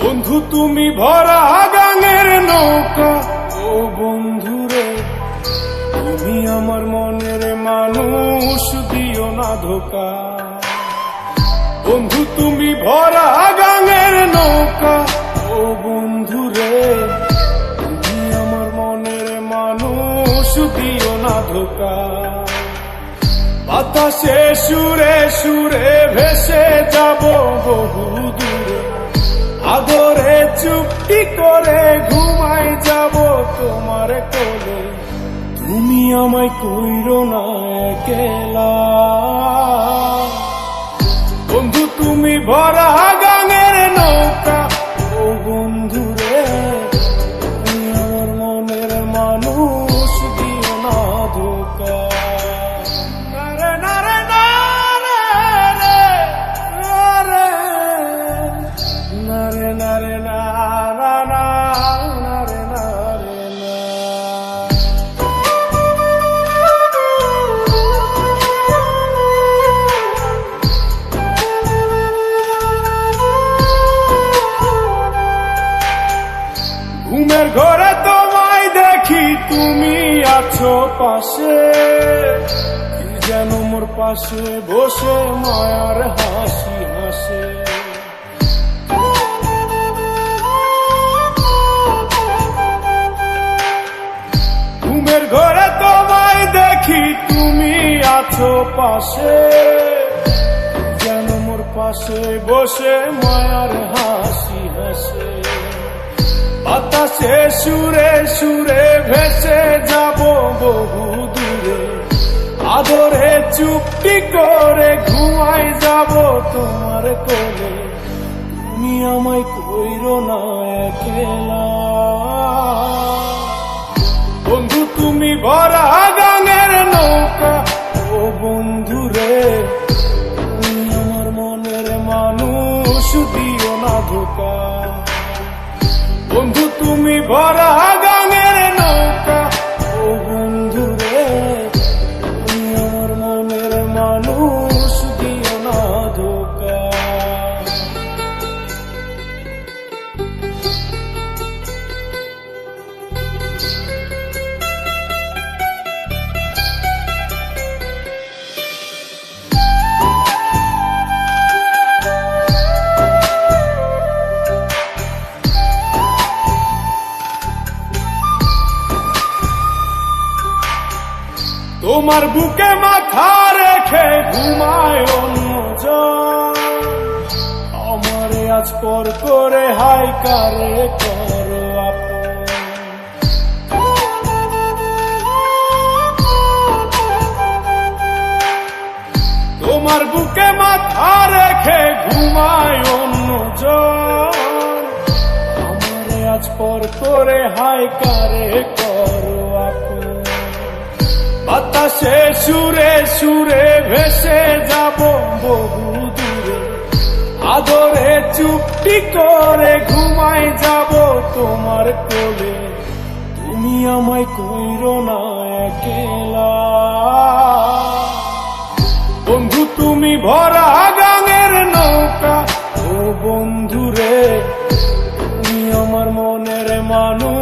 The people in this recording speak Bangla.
বন্ধু তুমি ভরা গাঙের নৌকা, ও বন্ধুরে তুমি আমার মনের মানুষ, দিও না ধোকা। বন্ধু তুমি ভরা গাঙের নৌকা, ও বন্ধুরে তুমি আমার মনের মানুষ, দিও না ধোকা। বাতাসে সুরে সুরে ভেসে যাব বহু দূরে, আদরে চুপটি করে ঘুমাই যাব তোমার কোলে। তুমি আমায় কইরো না একলা, বন্ধু তুমি ভরা গাঙের নৌকা, ও বন্ধুরে তুমি আমার মনের মানুষ, দিও না ধোকা। নারে নারে নারে নারে নারে নারে নারে নারে নারে না। ঘুমের ঘরে তোমায় দেখি তুমি আছো পাশে, কি যেন মোর পাশে বসে মায়ার হাসি হাসে। ঘুমের ঘরে তোমায় দেখি তুমি আছো পাশে, যেন মোর পাশে বসে মায়ার হাসি হাসে। বাতাসে সুরে সুরে ভেসে যাব বহু দূরে, আদরে চুপটি করে ঘুমাই যাব তোমার কোলে। তুমি আমায় কইরো না একলা, বন্ধু তুমি ভরা গাঙের নৌকা, ও বন্ধুরে তুমি আমার মনের মানুষ, দিও না ধোকা। বন্ধু তুমি ভরা গাঙের নৌকা, ও বন্ধুরে তুমি আমার মনের মানুষ, দিও না ধোকা। তোমার বুকে মাথা রেখে ঘুমায় অন্যজন, আমারে আজ পর করে হাই কারে করো আপন। তোমার বুকে মাথা রেখে ঘুমায় অন্যজন, আমারে আজ পর করে হাই কারে করো আপন। বাতাসে সুরে সুরে ভেসে যাব বহু দূরে, আদরে চুপটি করে ঘুমাই যাব তোমার কোলে। তুমি আমায় কইরো না একলা, বন্ধু তুমি ভরা গাঙের নৌকা, ও বন্ধুরে তুমি আমার মনের মানুষ,